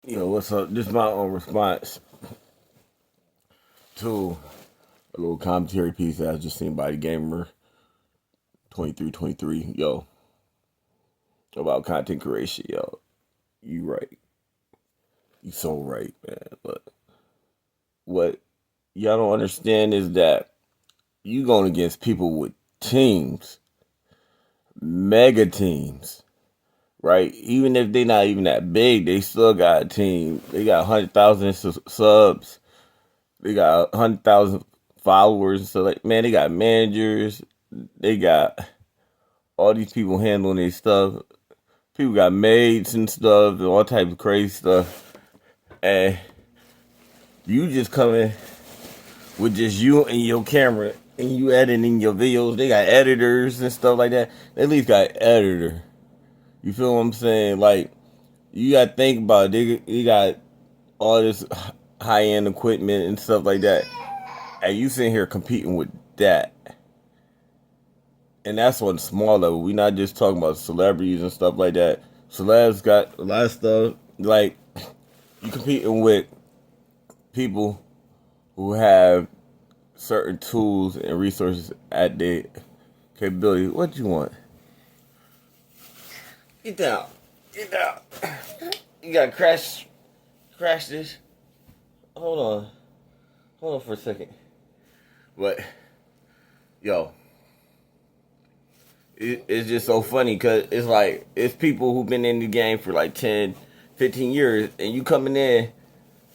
What's up? This is my own response to a little commentary piece that I just seen by the Gamer 2323. About content creation. You right. You so right, man. But what y'all don't understand is that you going against people with teams, mega teams, right? Even if they not even that big, they still got a team. They got 100,000 subs. They got 100,000 followers. So like, man, they got managers. They got all these people handling their stuff. People got maids and stuff, and all types of crazy stuff. And you just come in with just you and your camera, and you editing your videos. They got editors and stuff like that. They at least got editor. You feel what I'm saying? Like, you got to think about it. They got all this high end equipment and stuff like that, and you sitting here competing with that. And that's on the small level. We're not just talking about celebrities and stuff like that. Celebs got a lot of stuff. Like, you competing with people who have certain tools and resources at their capability. What you want? Get down. Get down. You gotta crash this. Hold on for a second. But, it's just so funny because it's like, it's people who've been in the game for like 10, 15 years, and you coming in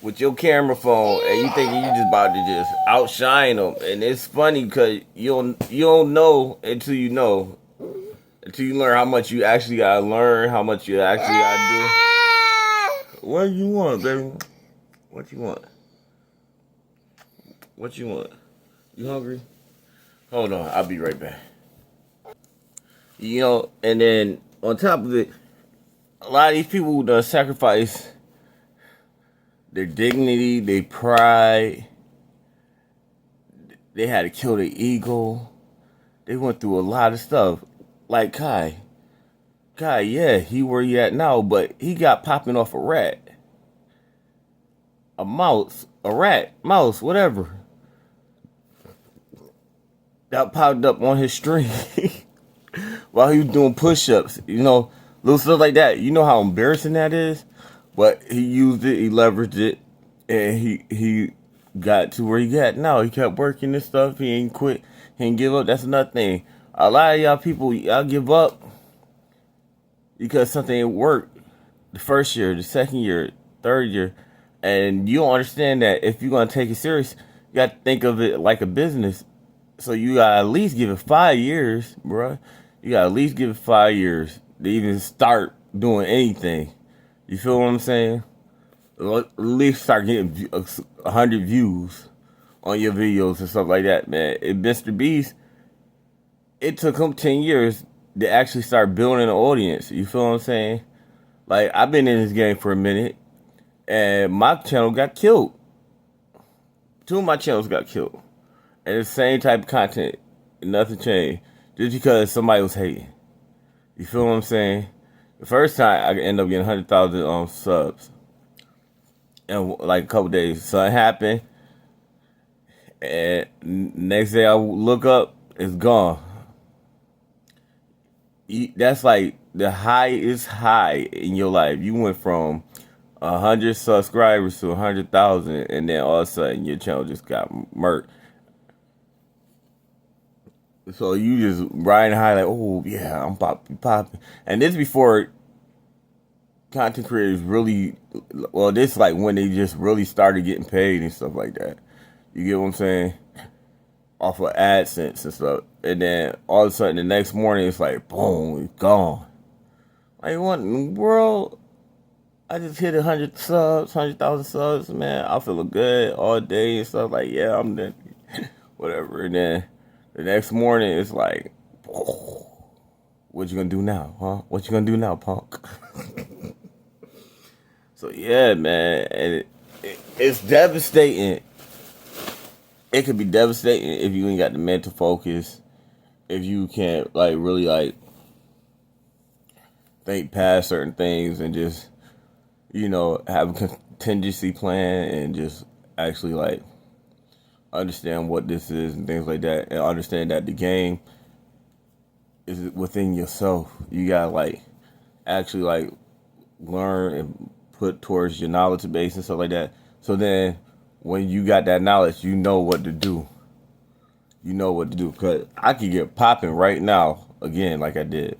with your camera phone and you thinking you just about to just outshine them. And it's funny because you don't know until you know. Until you learn how much you actually gotta learn, how much you actually gotta do. What you want, baby? What you want? What you want? You hungry? Hold on, I'll be right back. And then on top of it, a lot of these people who done sacrifice their dignity, their pride, they had to kill their ego. They went through a lot of stuff. Like Kai. Kai, yeah, he where he at now, but he got popping off a rat. A mouse, a rat, mouse, whatever. That popped up on his stream while he was doing push-ups. Little stuff like that. You know how embarrassing that is? But he used it, he leveraged it, and he got to where he got now. He kept working this stuff. He ain't quit. He ain't give up. That's another thing. A lot of y'all people, y'all give up because something ain't worked the first year, the second year, third year, and you don't understand that if you're gonna take it serious, you got to think of it like a business. So you gotta at least give it 5 years, bruh. You gotta at least give it 5 years to even start doing anything. You feel what I'm saying? At least start getting 100 views on your videos and stuff like that, man. And Mr. Beast, it took him 10 years to actually start building an audience. You feel what I'm saying? Like, I've been in this game for a minute, and my channel got killed. 2 of my channels got killed. And it's the same type of content. Nothing changed. Just because somebody was hating. You feel what I'm saying? The first time, I ended up getting 100,000 subs. In like a couple days. Something happened. And next day I look up, it's gone. That's like the highest high in your life. You went from 100 subscribers to 100,000, and then all of a sudden your channel just got murked. So you just riding high like, oh yeah, I'm popping. And this before content creators really, well, this like when they just really started getting paid and stuff like that. You get what I'm saying? Off of AdSense and stuff. And then all of a sudden the next morning it's like, boom, it's gone. Like, what in the world? I just hit 100 subs, 100,000 subs, man. I feel good all day and stuff. Like, yeah, I'm there. Whatever. And then the next morning it's like, oh, what you gonna do now, huh? What you gonna do now, punk? So yeah, man, and it's devastating. It could be devastating if you ain't got the mental focus, if you can't like really like think past certain things and just have a contingency plan and just actually like understand what this is and things like that, and understand that the game is within yourself. You gotta like actually like learn and put towards your knowledge base and stuff like that. So then when you got that knowledge, you know what to do. You know what to do. Cause I could get popping right now again like I did.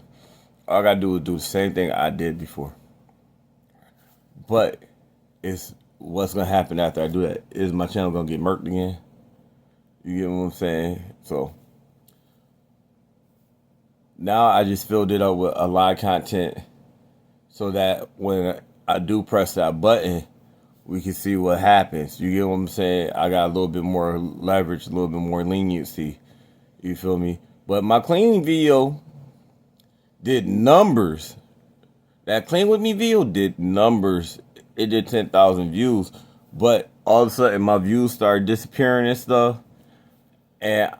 All I gotta do is do the same thing I did before. But it's what's gonna happen after I do that. Is my channel gonna get murked again? You get what I'm saying? So now I just filled it up with a lot of content so that when I do press that button, we can see what happens. You get what I'm saying? I got a little bit more leverage, a little bit more leniency. You feel me? But my cleaning video did numbers. That Clean With Me video did numbers. It did 10,000 views. But all of a sudden, my views started disappearing and stuff. And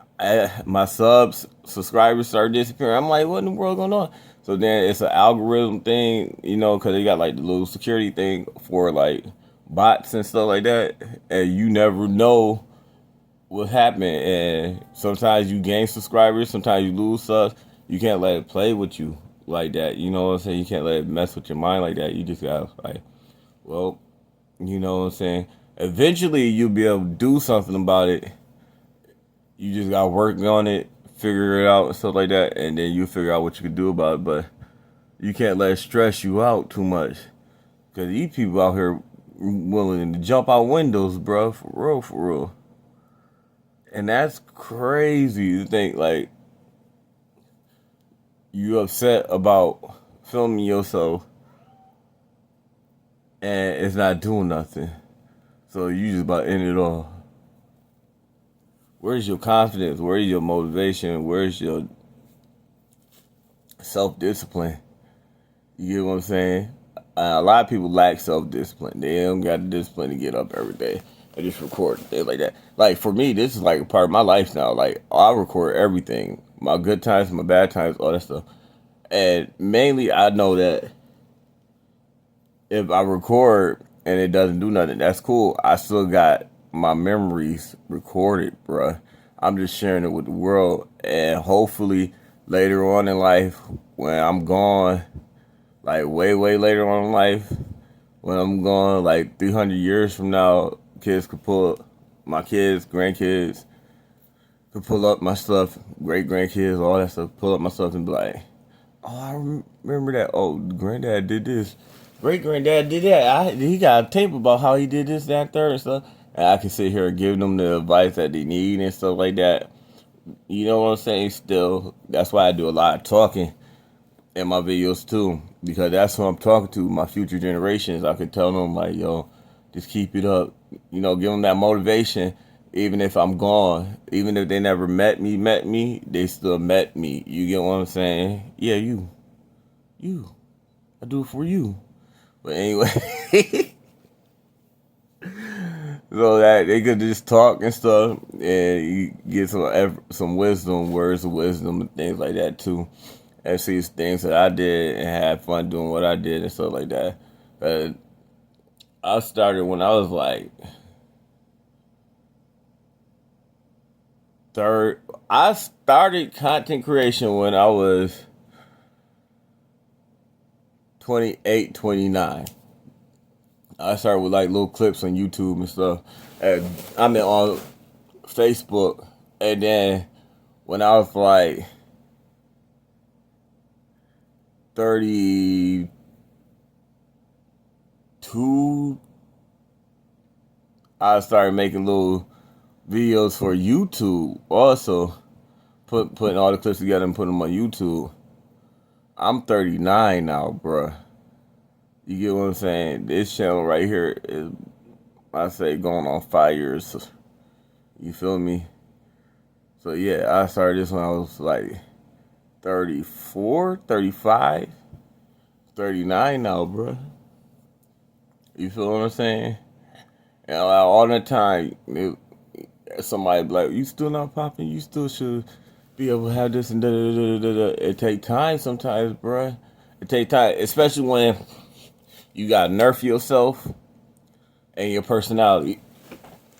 my subscribers started disappearing. I'm like, what in the world going on? So then it's an algorithm thing, because they got like the little security thing for like bots and stuff like that. And you never know what happened. And sometimes you gain subscribers, sometimes you lose subs. You can't let it play with you like that. You know what I'm saying? You can't let it mess with your mind like that. You just gotta like, well, you know what I'm saying? Eventually you'll be able to do something about it. You just gotta work on it, figure it out and stuff like that, and then you figure out what you can do about it. But you can't let it stress you out too much. Cause these people out here willing to jump out windows, bro, for real. And that's crazy to think like you upset about filming yourself and it's not doing nothing. So you just about end it all. Where's your confidence? Where's your motivation? Where's your self-discipline? You get what I'm saying? A lot of people lack self-discipline. They don't got the discipline to get up every day and just record things like that. Like for me, this is like a part of my life now. Like I record everything. My good times, my bad times, all that stuff. And mainly I know that if I record and it doesn't do nothing, that's cool. I still got my memories recorded, bruh. I'm just sharing it with the world. And hopefully later on in life, when I'm gone, like way later on in life, when I'm gone, like 300 years from now, kids could pull up, my kids, grandkids, could pull up my stuff, great grandkids, all that stuff, pull up my stuff and be like, oh, I remember that. Oh, granddad did this. Great granddad did that. He got a tape about how he did this, that, third, and stuff. And I can sit here and give them the advice that they need and stuff like that. You know what I'm saying? Still, that's why I do a lot of talking in my videos too, because that's who I'm talking to, my future generations. I could tell them like, yo, just keep it up. Give them that motivation. Even if I'm gone, even if they never met me, they still met me. You get what I'm saying? Yeah, you. I do it for you. But anyway, so that they could just talk and stuff, and you get some wisdom, words of wisdom, and things like that too. And see things that I did and had fun doing what I did and stuff like that. I started when I was like third. I started content creation when I was 28, 29. I started with like little clips on YouTube and stuff. And I mean on Facebook. And then when I was like 32, I started making little videos for YouTube. Also, putting all the clips together and putting them on YouTube. I'm 39 now, bruh. You get what I'm saying? This channel right here is, I say, going on 5 years. You feel me? So yeah, I started this when I was like 34, 35, 39 now, bruh. You feel what I'm saying? And all the time, somebody be like, you still not popping? You still should be able to have this and da-da-da-da-da-da. It take time sometimes, bruh. It take time, especially when you gotta nerf yourself and your personality,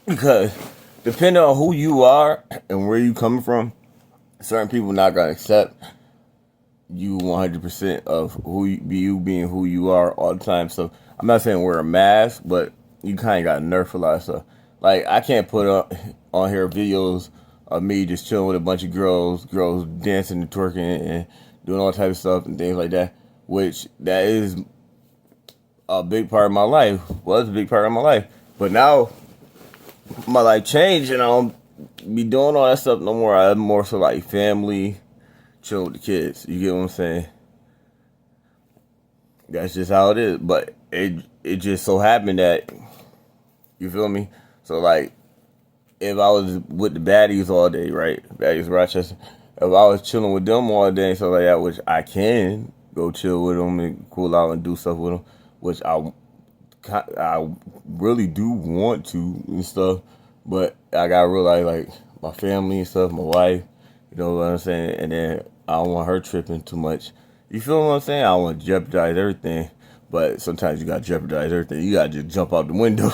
because depending on who you are and where you coming from, certain people not gonna accept you 100% of you being who you are all the time. So I'm not saying wear a mask, but you kind of got to nerf a lot of stuff. Like, I can't put on here videos of me just chilling with a bunch of girls dancing and twerking and doing all types of stuff and things like that, which that is a big part of my life, was a big part of my life. But now my life changed and I don't be doing all that stuff no more. I'm more so like family, chill with the kids. You get what I'm saying? That's just how it is. But it just so happened that, you feel me? So like, if I was with the baddies all day, right? Baddies Rochester. If I was chilling with them all day and stuff like that, which I can go chill with them and cool out and do stuff with them, which I really do want to and stuff. But I gotta realize, like, my family and stuff, my wife, you know what I'm saying? And then I don't want her tripping too much. You feel what I'm saying? I don't want to jeopardize everything. But sometimes you gotta jeopardize everything. You gotta just jump out the window.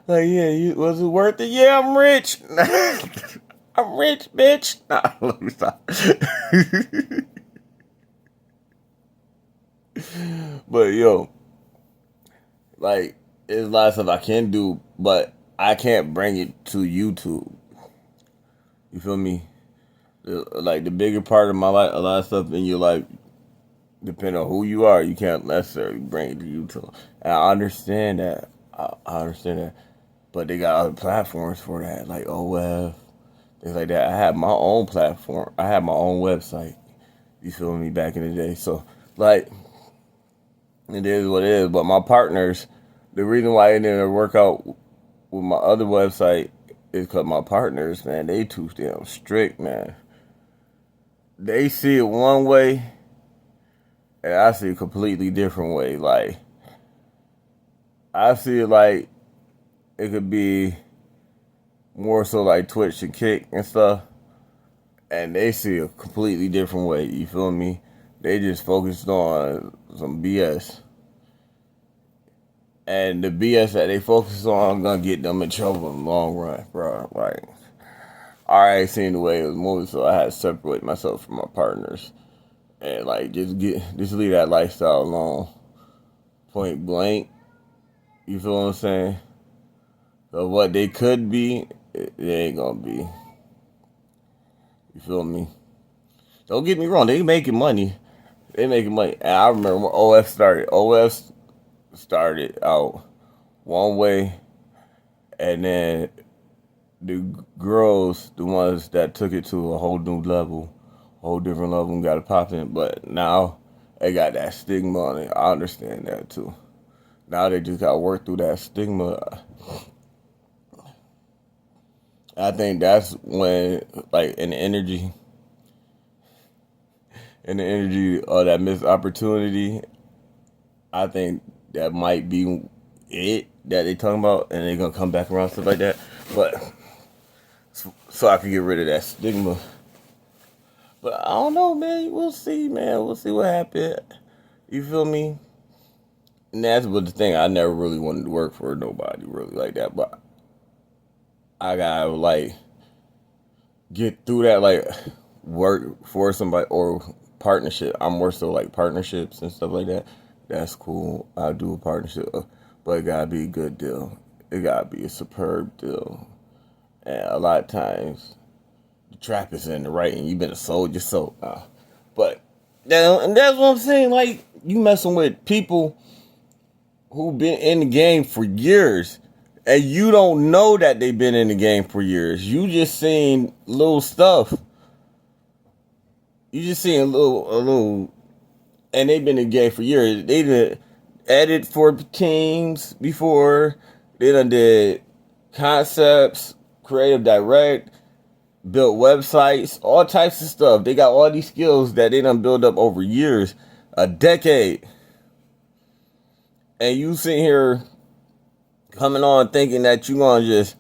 Like, yeah, was it worth it? Yeah, I'm rich. I'm rich, bitch. Nah, let me stop. But yo, like, there's a lot of stuff I can do, but I can't bring it to YouTube. You feel me? Like, the bigger part of my life, a lot of stuff in your life, depending on who you are, you can't necessarily bring it to YouTube. And I understand that. I understand that. But they got other platforms for that, like OF, things like that. I had my own platform. I had my own website. You feel me? Back in the day. So, like, it is what it is. But my partners, the reason why it didn't work out with my other website is because my partners, man, they too damn strict, man. They see it one way, and I see it a completely different way. Like, I see it like it could be more so like Twitch and Kick and stuff, and they see a completely different way. You feel me? They just focused on some BS, and the BS that they focus on gonna get them in trouble in the long run, bro. Like, I already seen the way it was moving, so I had to separate myself from my partners and like just leave that lifestyle alone, point blank. You feel what I'm saying? So what they could be, it ain't gonna be. You feel me? Don't get me wrong, they making money. They making money. And I remember when OF started. OF started out one way, and then the girls, the ones that took it to a whole new level, whole different level, and got it popping. But now they got that stigma on it. I understand that too. Now they just got to work through that stigma. I think that's when, like, in the energy of that missed opportunity, I think that might be it that they talking about, and they're gonna come back around, stuff like that. But so I can get rid of that stigma. But I don't know, man. We'll see, man. We'll see what happens. You feel me? And that's what the thing. I never really wanted to work for nobody really like that, but I gotta like get through that, like, work for somebody or partnership. I'm more so like partnerships and stuff like that. That's cool. I'll do a partnership, but it gotta be a good deal. It gotta be a superb deal. And a lot of times, the trap is in the writing. You've been a soldier, so. But and that's what I'm saying. Like, you messing with people who been in the game for years, and you don't know that they've been in the game for years. You just seen little stuff. You just seen a little, and they've been in the game for years. They did edit for teams before. They done did concepts, creative direct, built websites, all types of stuff. They got all these skills that they done built up over years, a decade. And you sitting here coming on thinking that you gonna just,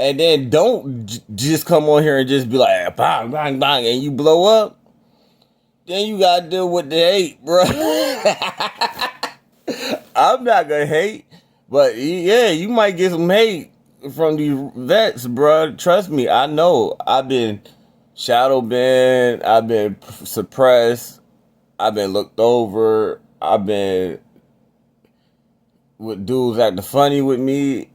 and then don't just come on here and just be like bang bang bang and you blow up, then you gotta deal with the hate, bro. I'm not gonna hate, but yeah, you might get some hate from these vets, bro. Trust me, I know. I've been shadow banned, I've been suppressed, I've been looked over, I've been with dudes acting funny with me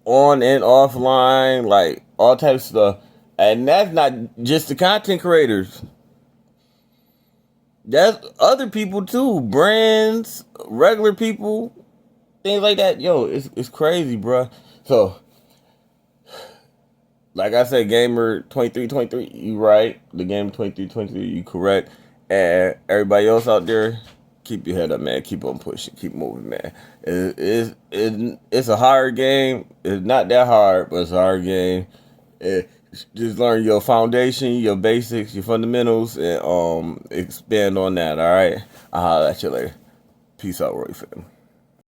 on and offline, like all types of stuff. And that's not just the content creators. That's other people too, brands, regular people, things like that. Yo, it's crazy, bro. So, like I said, gamer 2323, you right. The gamer 2323, you correct. And everybody else out there, keep your head up, man. Keep on pushing, keep moving, man. It's a hard game. It's not that hard, but it's a hard game. Just learn your foundation, your basics, your fundamentals, and expand on that. All right, I'll holler at you later. Peace out, Roy family.